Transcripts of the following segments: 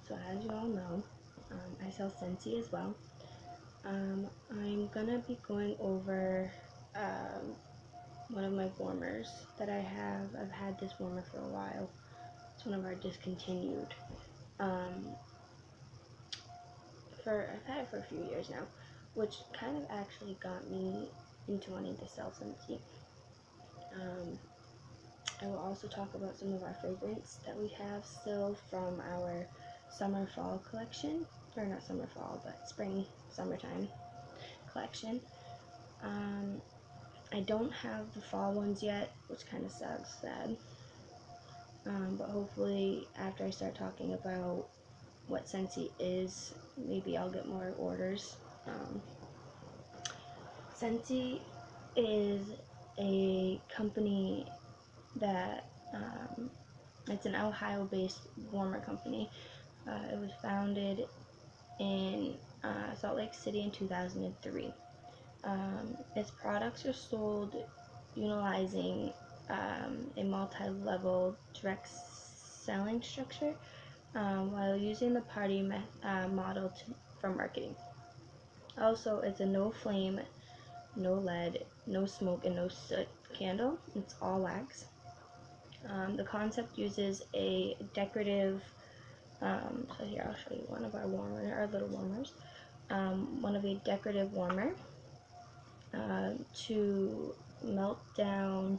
So as you all know, I sell Scentsy as well. I'm gonna be going over one of my warmers that I have. I've had this warmer for a while. It's one of our discontinued. I've had it for a few years now, which kind of actually got me into wanting to sell Scentsy. I will also talk about some of our fragrance that we have still from our summer fall collection, or not summer fall, but spring summertime collection. I don't have the fall ones yet, which kind of sounds sad, but hopefully after I start talking about what Scentsy is, maybe I'll get more orders. Scentsy is a company that it's an Ohio-based warmer company. It was founded in Salt Lake City in 2003. Its products are sold utilizing a multi-level direct selling structure while using the party model for marketing. Also, it's a no flame, no lead, no smoke, and no soot candle. It's all wax. The concept uses a decorative, so here I'll show you one of our little warmers. One of a decorative warmer to melt down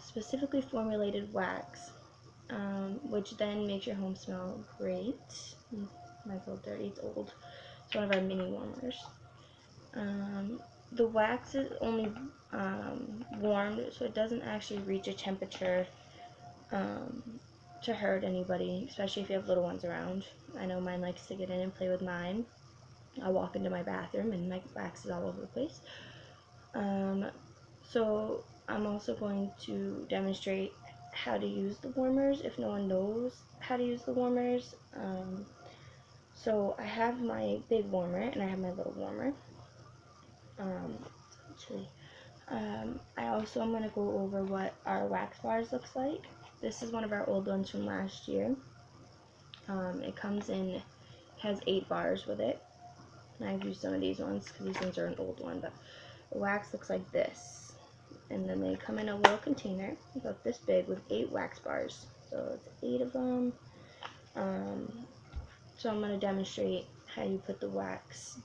specifically formulated wax, which then makes your home smell great. Mine's a little dirty, it's old. It's one of our mini warmers. The wax is only warmed, so it doesn't actually reach a temperature to hurt anybody, especially if you have little ones around. I know mine likes to get in and play with mine. I'll walk into my bathroom and my wax is all over the place. So I'm also going to demonstrate how to use the warmers if no one knows how to use the warmers. So I have my big warmer and I have my little warmer. I also am going to go over what our wax bars looks like. This is one of our old ones from last year. It has 8 bars with it. And I've used some of these ones because these ones are an old one, but the wax looks like this. And then they come in a little container about this big with 8 wax bars. So it's 8 of them. So I'm going to demonstrate how you put the wax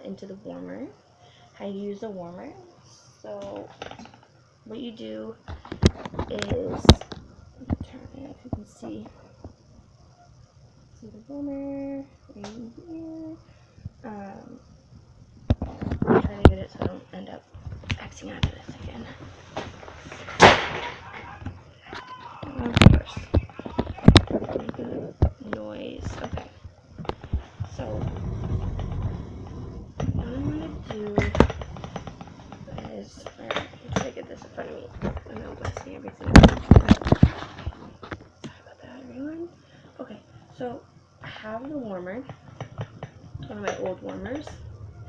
into the warmer, how you use the warmer. So what you do is, turn it if you can see the warmer right here. I'm trying to get it so I don't end up Xing out of this again. Of course. Noise. Okay. So what I'm gonna do is, alright, let's try to get this in front of me. I'm not blasting everything. Sorry about that, everyone. Okay, so I have the warmer. One of my old warmers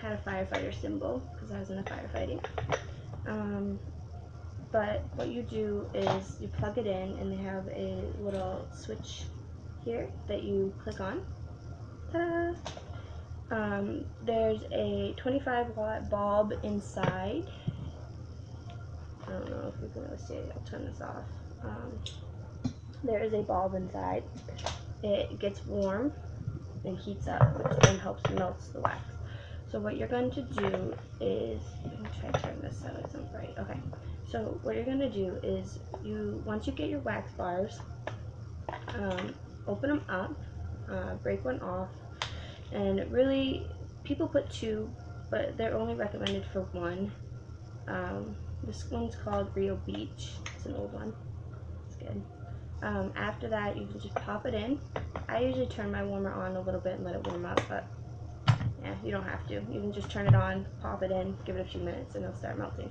had a firefighter symbol because I was in the firefighting. But what you do is you plug it in and they have a little switch here that you click on. Ta-da! There's a 25-watt bulb inside. I don't know if you can really see it. I'll turn this off. There is a bulb inside. It gets warm and heats up, which then helps melt the wax. So what you're going to do is, I'm going to try to turn this so it's not bright. Okay. So what you're going to do is, once you get your wax bars, open them up, break one off, and really, people put 2, but they're only recommended for 1. This one's called Rio Beach. It's an old one. It's good. After that, you can just pop it in. I usually turn my warmer on a little bit and let it warm up, but yeah, you don't have to. You can just turn it on, pop it in, give it a few minutes, and it'll start melting.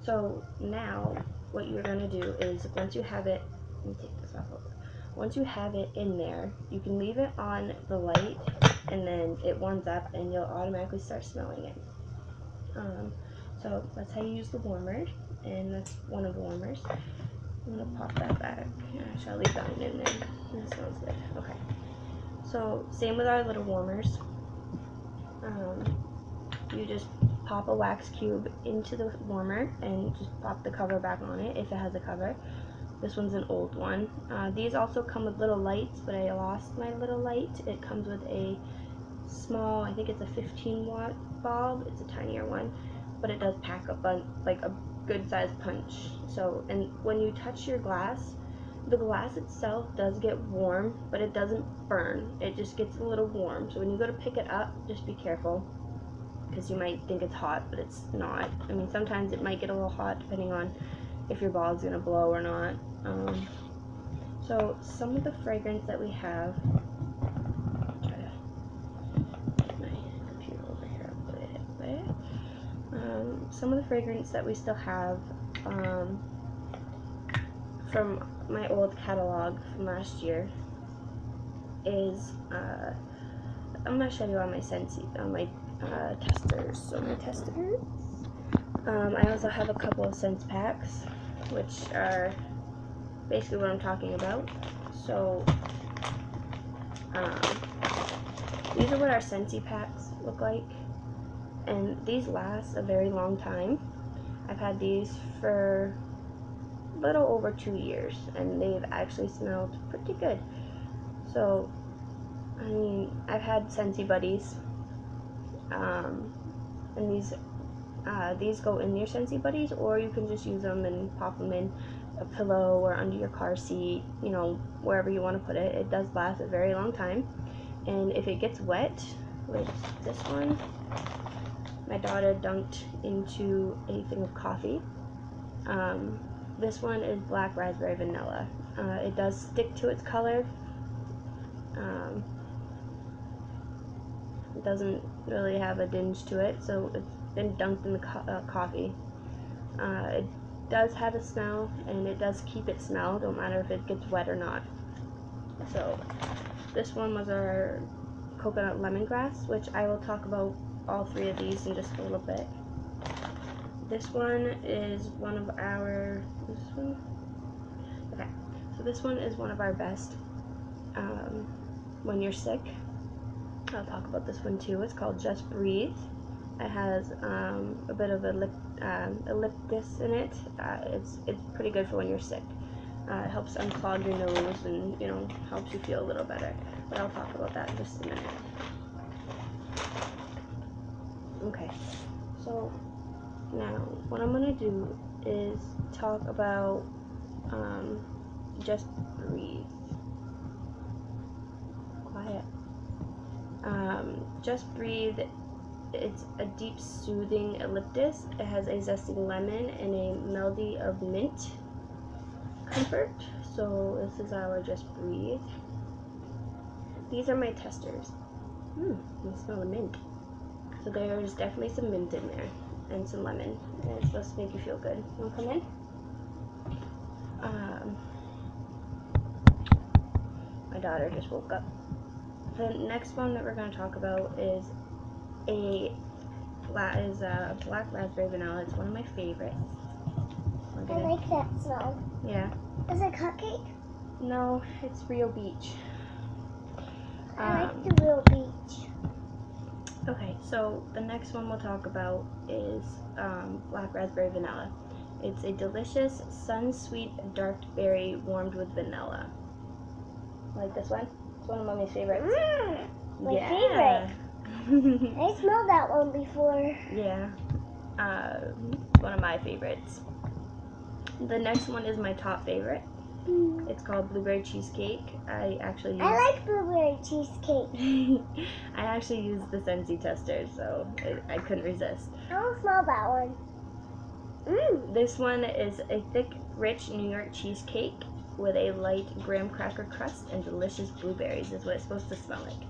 So now, what you're going to do is, once you have it, let me take this off a little bit. Once you have it in there, you can leave it on the light, and then it warms up, and you'll automatically start smelling it. So that's how you use the warmer, and that's one of the warmers. I'm gonna pop that back. Actually, I'll leave that one in there. That smells good. Okay. So same with our little warmers. You just pop a wax cube into the warmer and just pop the cover back on it if it has a cover. This one's an old one. These also come with little lights, but I lost my little light. It comes with a small, I think it's a 15-watt bulb. It's a tinier one, but it does pack like a good sized punch. So, and when you touch your glass, the glass itself does get warm, but it doesn't burn. It just gets a little warm. So when you go to pick it up, just be careful, because you might think it's hot, but it's not. I mean, sometimes it might get a little hot depending on if your ball is going to blow or not. So some of the fragrance that we have, try to get my computer over here a bit. Some of the fragrance that we still have from my old catalog from last year is, I'm going to show you on my Scentsy, on my testers. So my testers, I also have a couple of scents packs, which are basically what I'm talking about. So these are what our Scentsy packs look like, and these last a very long time. I've had these for a little over 2 years, and they've actually smelled pretty good. So, I mean, I've had Scentsy buddies, and these go in your Scentsy buddies, or you can just use them and pop them in a pillow or under your car seat, you know, wherever you want to put it. It does last a very long time, and if it gets wet, like this one, my daughter dunked into a thing of coffee. This one is black raspberry vanilla. It does stick to its color. It doesn't really have a dinge to it, so it's been dunked in the coffee. It does have a smell, and it does keep its smell, no matter if it gets wet or not. So this one was our coconut lemongrass, which I will talk about all three of these in just a little bit. This one is one of our, okay, so this one is one of our best when you're sick. I'll talk about this one too. It's called Just Breathe. It has a bit of eucalyptus in it. It's pretty good for when you're sick. It helps unclog your nose and, you know, helps you feel a little better. But I'll talk about that in just a minute. Okay, so now what I'm going to do is talk about Just Breathe. Quiet. Just Breathe, it's a deep soothing eucalyptus. It has a zesty lemon and a melody of mint comfort. So this is our Just Breathe. These are my testers. You smell the mint. So there's definitely some mint in there and some lemon. And it's supposed to make you feel good. You want to come in? My daughter just woke up. The next one that we're going to talk about is black raspberry vanilla. It's one of my favorites. I like that smell. Yeah. Is it cupcake? No, it's Rio Beach. I like the Real Beach. Okay, so the next one we'll talk about is black raspberry vanilla. It's a delicious sun-sweet dark berry warmed with vanilla. Like this one? It's one of Mommy's favorites. My favorite. I smelled that one before. Yeah. One of my favorites. The next one is my top favorite. It's called blueberry cheesecake. I like blueberry cheesecake. I actually used the Scentsy tester, so I couldn't resist. I don't smell that one. This one is a thick, rich New York cheesecake with a light graham cracker crust and delicious blueberries is what it's supposed to smell like.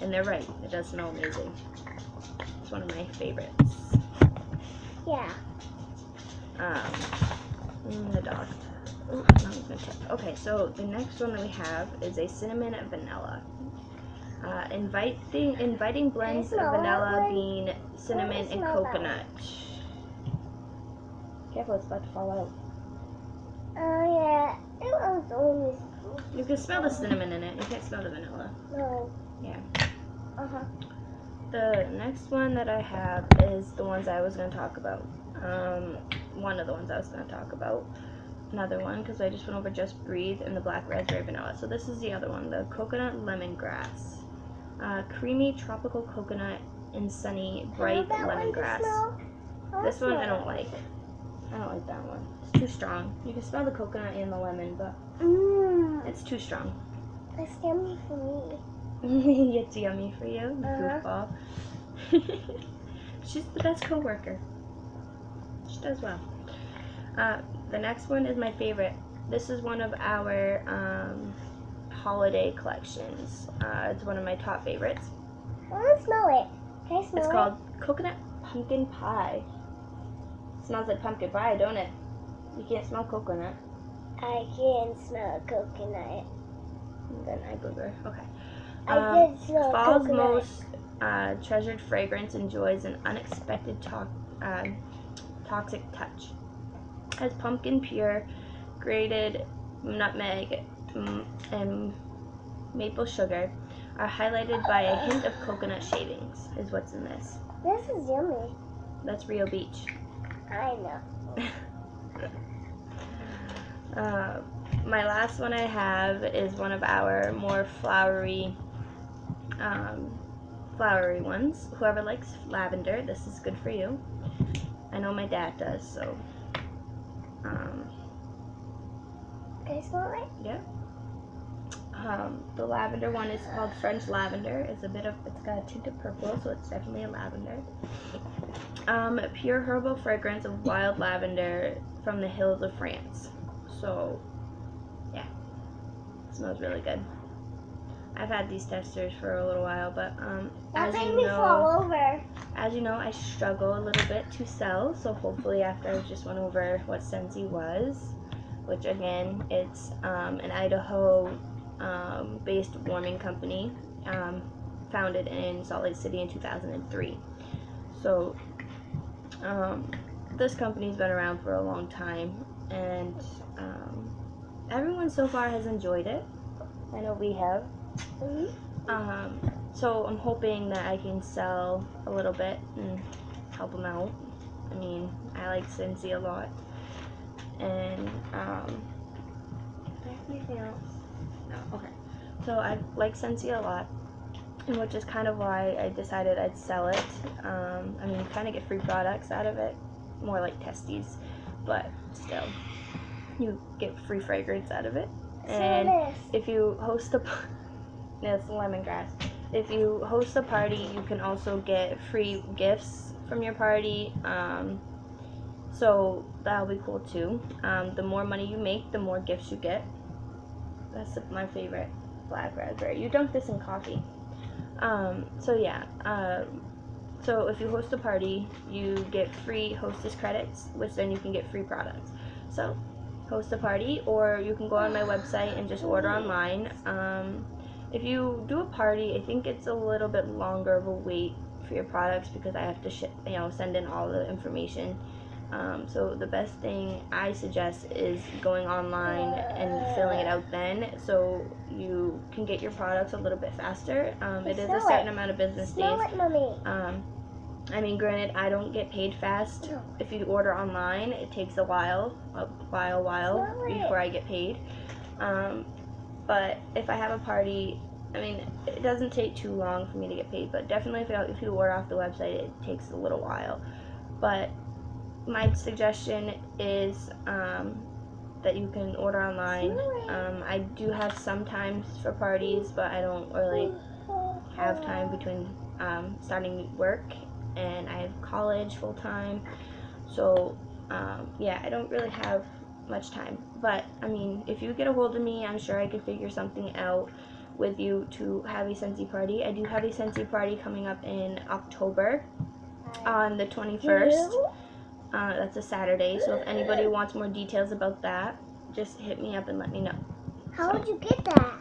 And they're right, it does smell amazing. It's one of my favorites. Yeah. The dog. Okay, so the next one that we have is a cinnamon vanilla. Inviting blends of vanilla, bean, cinnamon, and coconut. Careful, it's about to fall out. Oh, yeah. It was only... You can smell the cinnamon in it. You can't smell the vanilla. No. Yeah. Uh-huh. The next one that I have is the ones I was going to talk about. One of the ones I was going to talk about. Another one, because I just went over Just Breathe and the Black Raspberry Vanilla. So this is the other one, the Coconut Lemongrass. Creamy tropical coconut and sunny bright lemongrass. This one I don't like. I don't like that one. It's too strong. You can smell the coconut and the lemon, but it's too strong. It's yummy for me. It's yummy for you, goofball. She's the best coworker. She does well. The next one is my favorite. This is one of our holiday collections. It's one of my top favorites. I want to smell it. Can I smell it? It's called Coconut Pumpkin Pie. It smells like pumpkin pie, don't it? You can't smell coconut. I can smell coconut. And then I booger. Okay. I did smell Fall's coconut. most treasured fragrance enjoys an unexpected toxic touch. As pumpkin pure, grated nutmeg, and maple sugar are highlighted by a hint of coconut shavings, is what's in this. This is yummy. That's Rio Beach. I know. My last one I have is one of our more flowery ones. Whoever likes lavender, this is good for you. I know my dad does, so Can I smell it? yeah. The lavender one is called French Lavender. It's got a tint of purple, so it's definitely a lavender. Pure herbal fragrance of wild lavender from the hills of France. So, yeah, it smells really good. I've had these testers for a little while, but That made me fall over. As you know, I struggle a little bit to sell. So hopefully, after I just went over what Scentsy was, which again, it's an Idaho based warming company, founded in Salt Lake City in 2003. So this company's been around for a long time, and everyone so far has enjoyed it. I know we have. So I'm hoping that I can sell a little bit and help them out. I mean, I like Scentsy a lot, and do I have anything else? No. Okay. So I like Scentsy a lot, and which is kind of why I decided I'd sell it. I mean, you kind of get free products out of it, more like testes, but still, you get free fragrance out of it. And if you host it's lemongrass. If you host a party, you can also get free gifts from your party. So that'll be cool too. The more money you make, the more gifts you get. That's my favorite black raspberry. You dunk this in coffee. So yeah. So if you host a party, you get free hostess credits, which then you can get free products. So host a party, or you can go on my website and just order online. If you do a party, I think it's a little bit longer of a wait for your products because I have to send in all the information. So the best thing I suggest is going online and filling it out then, so you can get your products a little bit faster. It is a certain amount of business days. Smell it, Mommy. I mean, granted, I don't get paid fast. If you order online, it takes a while before I get paid. But if I have a party, I mean, it doesn't take too long for me to get paid, but definitely if you order off the website, it takes a little while. But my suggestion is that you can order online. I do have some times for parties, but I don't really have time between starting work, and I have college full time. So yeah, I don't really have much time. But I mean, if you get a hold of me, I'm sure I could figure something out with you to have a Scentsy party. I do have a Scentsy party coming up in October on the 21st. That's a Saturday, so if anybody wants more details about that, just hit me up and let me know. How would you get that?